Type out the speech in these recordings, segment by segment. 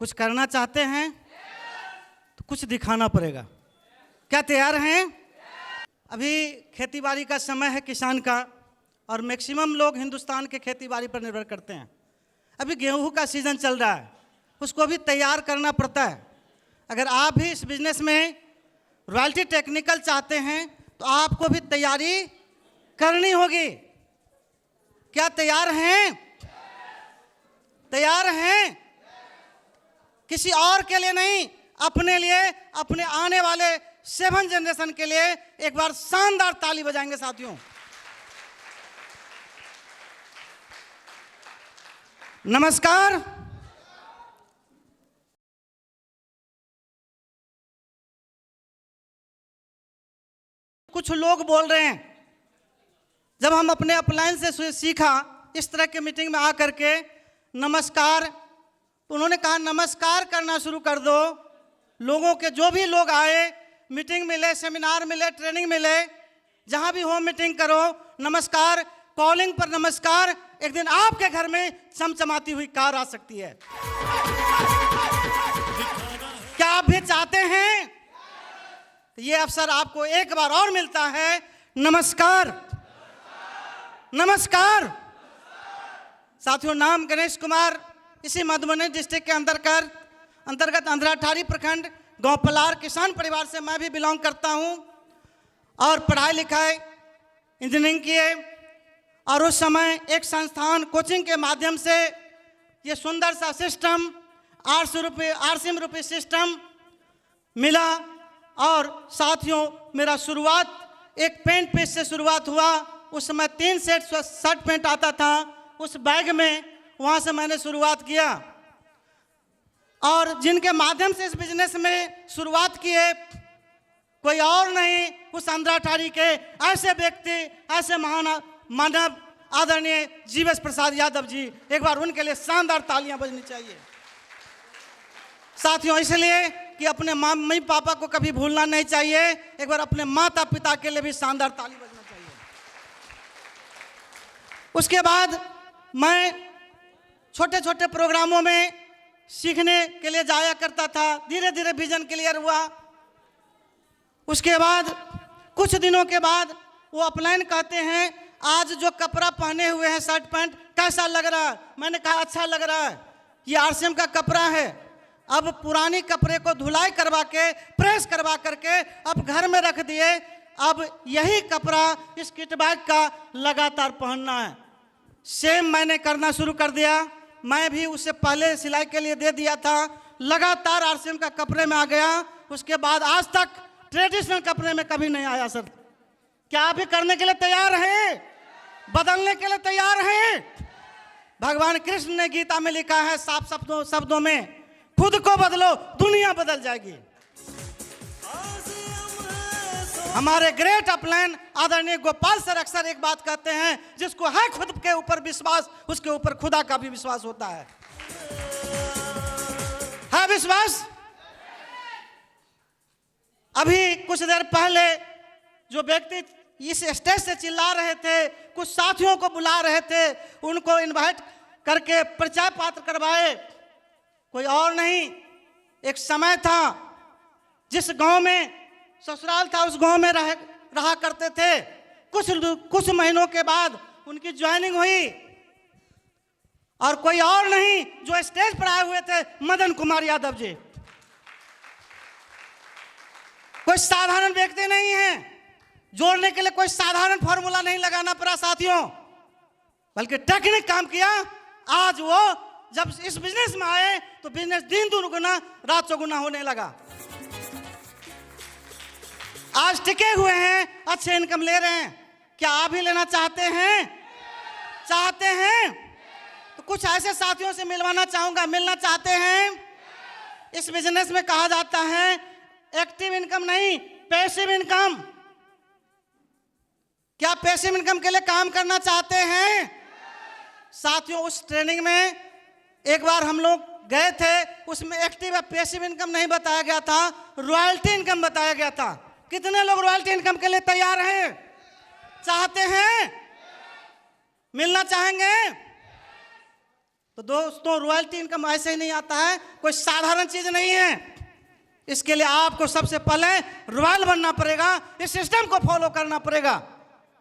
कुछ करना चाहते हैं तो कुछ दिखाना पड़ेगा। क्या तैयार हैं? अभी खेतीबाड़ी का समय है किसान का, और मैक्सिमम लोग हिंदुस्तान के खेतीबाड़ी पर निर्भर करते हैं। अभी गेहूं का सीज़न चल रहा है, उसको भी तैयार करना पड़ता है। अगर आप भी इस बिजनेस में रॉयल्टी टेक्निकल चाहते हैं तो आपको भी तैयारी करनी होगी। क्या तैयार हैं? तैयार हैं? किसी और के लिए नहीं, अपने लिए, अपने आने वाले 7 जनरेशन के लिए एक बार शानदार ताली बजाएंगे साथियों। नमस्कार। कुछ लोग बोल रहे हैं, जब हम अपने अपलाइन से सीखा इस तरह के मीटिंग में आकर के नमस्कार, तो उन्होंने कहा नमस्कार करना शुरू कर दो। लोगों के जो भी लोग आए, मीटिंग मिले, सेमिनार मिले, ट्रेनिंग मिले, जहां भी हो मीटिंग करो, नमस्कार, कॉलिंग पर नमस्कार। एक दिन आपके घर में चमचमाती हुई कार आ सकती है। क्या आप भी चाहते हैं? तो ये अवसर आपको एक बार और मिलता है। नमस्कार, नमस्कार। साथियों, नाम गणेश कुमार, इसी मधुबनी डिस्ट्रिक्ट के अंतर्गत अंधराठारी प्रखंड गांव पलार किसान परिवार से मैं भी बिलोंग करता हूं, और पढ़ाई लिखाई इंजीनियरिंग किए। और उस समय एक संस्थान कोचिंग के माध्यम से ये सुंदर सा सिस्टम आरसीएम रूपी सिस्टम मिला। और साथियों, मेरा शुरुआत एक पेंट पीस से शुरुआत हुआ। उस समय 3 सेट शर्ट पैंट आता था उस बैग में, वहाँ से मैंने शुरुआत किया। और जिनके माध्यम से इस बिजनेस में शुरुआत किए, कोई और नहीं, उस अंधराठारी के ऐसे व्यक्ति, ऐसे महान मानव आदरणीय जीवेश प्रसाद यादव जी। एक बार उनके लिए शानदार तालियां बजनी चाहिए साथियों। इसलिए कि अपने मम्मी पापा को कभी भूलना नहीं चाहिए। एक बार अपने माता पिता के लिए भी शानदार ताली बजना चाहिए। उसके बाद मैं छोटे छोटे प्रोग्रामों में सीखने के लिए जाया करता था। धीरे धीरे विजन क्लियर हुआ। उसके बाद कुछ दिनों के बाद वो अपलाइन कहते हैं, आज जो कपड़ा पहने हुए हैं शर्ट पैंट, कैसा लग रहा है? मैंने कहा अच्छा लग रहा है, ये आरसीएम का कपड़ा है। अब पुरानी कपड़े को धुलाई करवा के, प्रेस करवा करके अब घर में रख दिए। अब यही कपड़ा इस किट बैग का लगातार पहनना है। सेम मैंने करना शुरू कर दिया। मैं भी उससे पहले सिलाई के लिए दे दिया था, लगातार आरसीएम का कपड़े में आ गया। उसके बाद आज तक ट्रेडिशनल कपड़े में कभी नहीं आया सर। क्या आप भी करने के लिए तैयार हैं? बदलने के लिए तैयार हैं? भगवान कृष्ण ने गीता में लिखा है साफ शब्दों में, खुद को बदलो, दुनिया बदल जाएगी। हमारे ग्रेट अपलाइन आदरणीय गोपाल सर अक्सर एक बात कहते हैं, जिसको है खुद के ऊपर विश्वास, उसके ऊपर खुदा का भी विश्वास होता है विश्वास? अभी कुछ देर पहले जो व्यक्ति इस स्टेज से चिल्ला रहे थे, कुछ साथियों को बुला रहे थे, उनको इनवाइट करके परिचय पात्र करवाए। कोई और नहीं, एक समय था जिस गांव में ससुराल था, उस गांव में रहा करते थे। कुछ महीनों के बाद उनकी ज्वाइनिंग हुई, और कोई और नहीं जो स्टेज पर आए हुए थे, मदन कुमार यादव जी। कोई साधारण व्यक्ति नहीं है, जोड़ने के लिए कोई साधारण फॉर्मूला नहीं लगाना पड़ा साथियों, बल्कि टेक्निक काम किया। आज वो जब इस बिजनेस में आए तो बिजनेस दिन दुगुना रात चौगुना होने लगा। आज टिके हुए हैं, अच्छे इनकम ले रहे हैं। क्या आप भी लेना चाहते हैं? चाहते हैं तो कुछ ऐसे साथियों से मिलवाना चाहूंगा। मिलना चाहते हैं? इस बिजनेस में कहा जाता है एक्टिव इनकम नहीं, पैसिव इनकम। क्या पैसिव इनकम के लिए काम करना चाहते हैं साथियों? उस ट्रेनिंग में एक बार हम लोग गए थे, उसमें एक्टिव या पैसिव इनकम नहीं बताया गया था, रॉयल्टी इनकम बताया गया था। कितने लोग रॉयल्टी इनकम के लिए तैयार हैं? चाहते हैं? मिलना चाहेंगे? तो दोस्तों रॉयल्टी इनकम ऐसे ही नहीं आता है, कोई साधारण चीज नहीं है। इसके लिए आपको सबसे पहले रॉयल बनना पड़ेगा, इस सिस्टम को फॉलो करना पड़ेगा,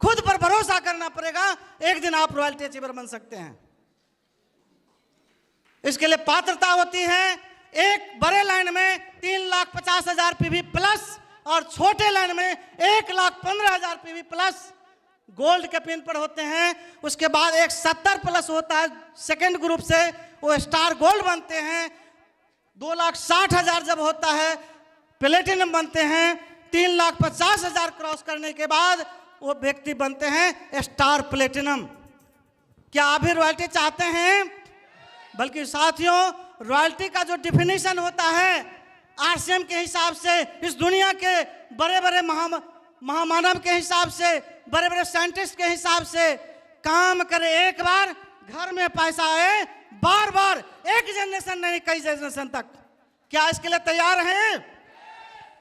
खुद पर भरोसा करना पड़ेगा, एक दिन आप रॉयल्टी अचीवर बन सकते हैं। इसके लिए पात्रता होती है, एक बड़े लाइन में 3,50,000 पीवी प्लस और छोटे लाइन में 1,15,000 पीवी प्लस गोल्ड के पिन पर होते हैं। उसके बाद एक 70 प्लस होता है सेकंड ग्रुप से, वो स्टार गोल्ड बनते हैं। 2,60,000 जब होता है प्लेटिनम बनते हैं। 3,50,000 क्रॉस करने के बाद वो व्यक्ति बनते हैं स्टार प्लेटिनम। क्या आप भी रॉयल्टी चाहते हैं? बल्कि साथियों रॉयल्टी का जो डिफिनीशन होता है आरसीएम के हिसाब से, इस दुनिया के बड़े बड़े महामानव के हिसाब से, बड़े बड़े साइंटिस्ट के हिसाब से, काम करे एक बार, घर में पैसा आए बार बार, एक जनरेशन नहीं कई जनरेशन तक। क्या इसके लिए तैयार हैं?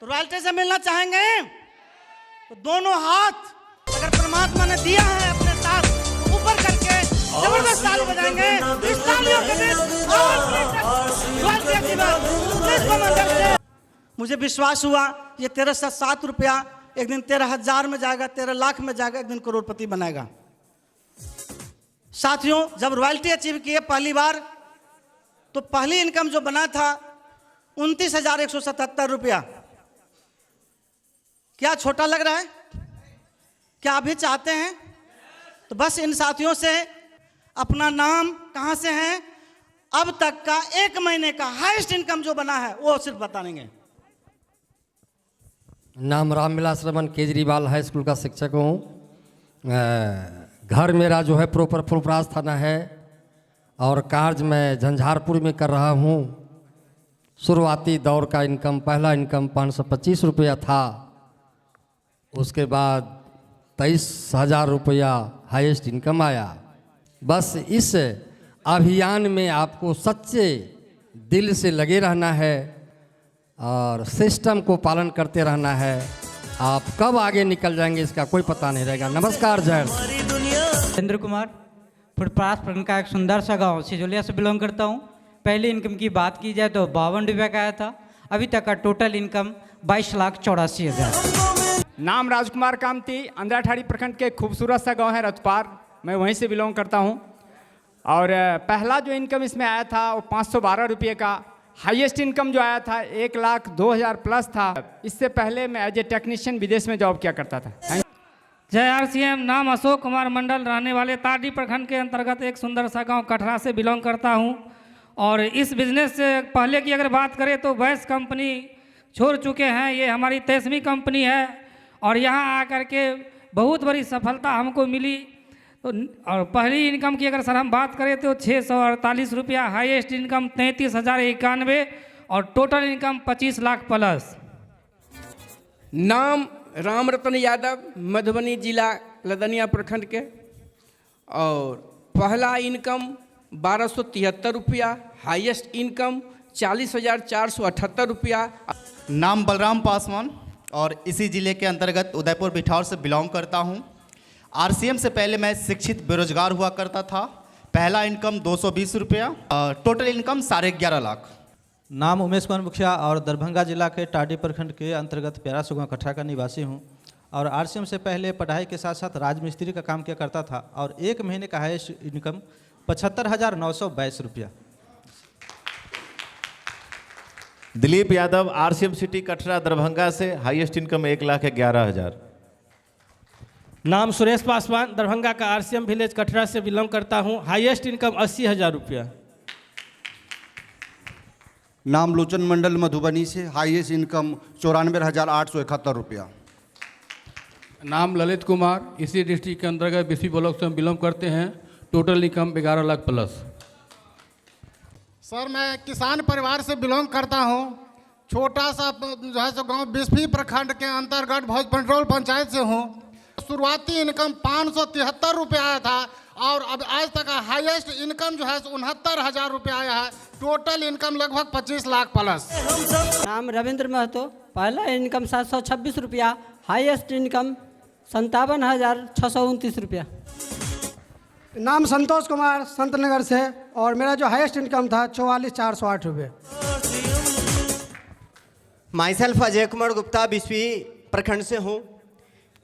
तो रॉयल्टी से मिलना चाहेंगे तो दोनों हाथ अगर परमात्मा ने दिया है अपने साथ ऊपर करके जबरदस्त ताली बजाएंगे। इस तालियों के बीच रॉयल्टी अचीवर। मुझे विश्वास हुआ ये 1307 रुपया एक दिन 13,000 में जाएगा, 13 लाख में जाएगा, एक दिन करोड़पति बनाएगा। साथियों जब रॉयल्टी अचीव किए पहली बार तो पहली इनकम जो बना था 29,177 रुपया। क्या छोटा लग रहा है? क्या आप भी चाहते हैं? तो बस इन साथियों से अपना नाम, कहां से हैं, अब तक का एक महीने का हाईएस्ट इनकम जो बना है वो सिर्फ बताएंगे। नाम रामविलास रमन, केजरीवाल हाई स्कूल का शिक्षक हूँ। घर मेरा जो है प्रॉपर फुलपरास थाना है और कार्य मैं झंझारपुर में कर रहा हूँ। शुरुआती दौर का इनकम, पहला इनकम 525 रुपया था, उसके बाद 23,000 रुपया हाईएस्ट इनकम आया। बस इस अभियान में आपको सच्चे दिल से लगे रहना है और सिस्टम को पालन करते रहना है। आप कब आगे निकल जाएंगे इसका कोई पता नहीं रहेगा। नमस्कार, जय हिंद। चंद्र कुमार, फुटपाथ प्रखंड का एक सुंदर सा गांव सिजोलिया से बिलोंग करता हूं। पहली इनकम की बात की जाए तो 52 रुपये का आया था। अभी तक का टोटल इनकम 22,84,000। नाम राजकुमार कामती, अंदराठाड़ी प्रखंड के खूबसूरत सा गांव है रतपार, मैं वहीं से बिलोंग करता हूं। और पहला जो इनकम इसमें आया था वो 512 रुपये का। हाईएस्ट इनकम जो आया था 1,02,000 प्लस था। इससे पहले मैं एज ए टेक्नीशियन विदेश में जॉब किया करता था। जय आरसीएम। नाम अशोक कुमार मंडल, रहने वाले ताड़ी प्रखंड के अंतर्गत एक सुंदर सा गांव कटरा से बिलोंग करता हूं। और इस बिजनेस से पहले की अगर बात करें तो वैस कंपनी छोड़ चुके हैं। ये हमारी 23वीं कंपनी है और यहाँ आकर के बहुत बड़ी सफलता हमको मिली। तो और पहली इनकम की अगर सर हम बात करें तो 648 रुपया, हाईएस्ट इनकम 33,091 और टोटल इनकम 25 लाख प्लस। नाम राम रतन यादव, मधुबनी जिला लदनिया प्रखंड के, और पहला इनकम 1,273 रुपया, हाईएस्ट इनकम 40,478 रुपया। नाम बलराम पासवान और इसी ज़िले के अंतर्गत उदयपुर बिठौर से बिलोंग करता हूं। आरसीएम से पहले मैं शिक्षित बेरोजगार हुआ करता था। पहला इनकम 220 रुपया, टोटल इनकम 11.5 लाख। नाम उमेश कुमार मुखिया और दरभंगा जिला के टाटी प्रखंड के अंतर्गत प्यारा सुगा कटरा का निवासी हूं। और आरसीएम से पहले पढ़ाई के साथ साथ राजमिस्त्री का काम किया करता था और एक महीने का हाईएस्ट इनकम 75,922 रुपया। दिलीप यादव, आरसीएम सिटी कटरा दरभंगा से, हाईएस्ट इनकम 1,11,000। नाम सुरेश पासवान, दरभंगा का आरसीएम विलेज कटरा से बिलोंग करता हूं। हाईएस्ट इनकम 80,000 रुपया। नाम लोचन मंडल, मधुबनी से, हाईएस्ट इनकम 94,871 रुपया। नाम ललित कुमार, इसी डिस्ट्रिक्ट के अंतर्गत बीसी ब्लॉक से हम बिलोंग करते हैं। Total income 11 lakh plus. Sir मैं किसान परिवार से बिलोंग करता हूं। छोटा सा जो है सो गाँव बिस्फी प्रखंड के अंतर्गत भोज पेट्रोल पंचायत से हूं। शुरुआती इनकम 573 रुपये आया था और अब आज तक का हाईएस्ट इनकम जो है 69,000 रुपये आया है। टोटल इनकम लगभग 25 लाख प्लस। नाम रविंद्र महतो, पहला इनकम 726 रुपया, हाईएस्ट इनकम 57,629 रुपया। नाम संतोष कुमार, संतनगर से, और मेरा जो हाईएस्ट इनकम था 44,408 रुपये। माई सेल्फ अजय कुमार गुप्ता, 20वीं प्रखंड से हूँ।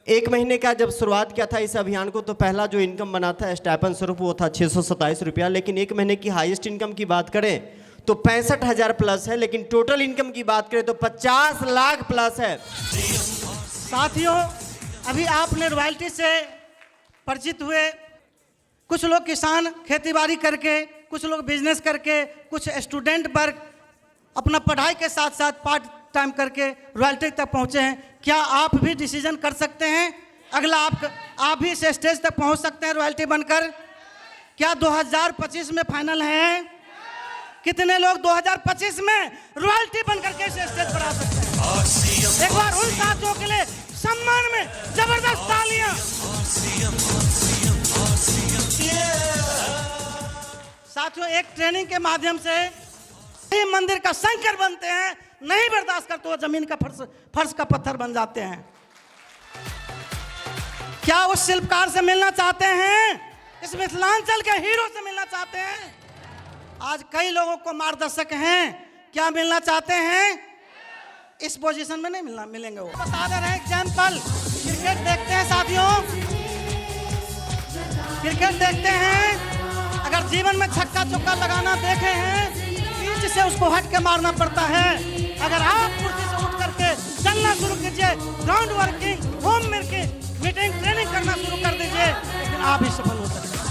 1 महीने का जब शुरुआत किया था इस अभियान को, तो पहला जो इनकम बना था स्टाइपेंड स्वरूप वो था 627 रुपया, लेकिन 1 महीने की हाईएस्ट इनकम की बात करें तो 65,000 प्लस है, लेकिन टोटल इनकम की बात करें तो 50 लाख प्लस है। साथियों, अभी आपने रॉयल्टी से परिचित हुए। कुछ लोग किसान खेतीबाड़ी करके, कुछ लोग बिजनेस करके, कुछ स्टूडेंट वर्ग अपना पढ़ाई के साथ साथ पार्ट टाइम करके रॉयल्टी तक पहुंचे हैं। क्या आप भी डिसीजन कर सकते हैं? अगला आप भी इस स्टेज तक पहुंच सकते हैं रॉयल्टी बनकर? क्या 2025 में फाइनल है? कितने लोग 2025 में रॉयल्टी बनकर के इस स्टेज पर आ सकते हैं? एक बार उन साथियों के लिए सम्मान में जबरदस्त तालियां। साथियों, एक ट्रेनिंग के माध्यम से ही मंदिर का शंकर बनते हैं, नहीं बर्दाश्त करते वो जमीन का फर्श का पत्थर बन जाते हैं। क्या उस शिल्पकार से मिलना चाहते हैं? इस मिथिलांचल के हीरो से मिलना चाहते हैं? आज कई लोगों को मार्गदर्शक हैं, क्या मिलना चाहते हैं? इस पोजीशन में नहीं मिलेंगे वो। बता दे रहे हैं एग्जाम्पल, क्रिकेट देखते हैं साथियों, क्रिकेट देखते हैं, अगर जीवन में छक्का चौका लगाना देखे हैं, पिच से उसको हट के मारना पड़ता है। अगर आप कुर्सी से उठ करके चलना शुरू कीजिए, ground working, home working, meeting, training करना शुरू कर दीजिए, लेकिन आप ही सफल हो सकते हैं।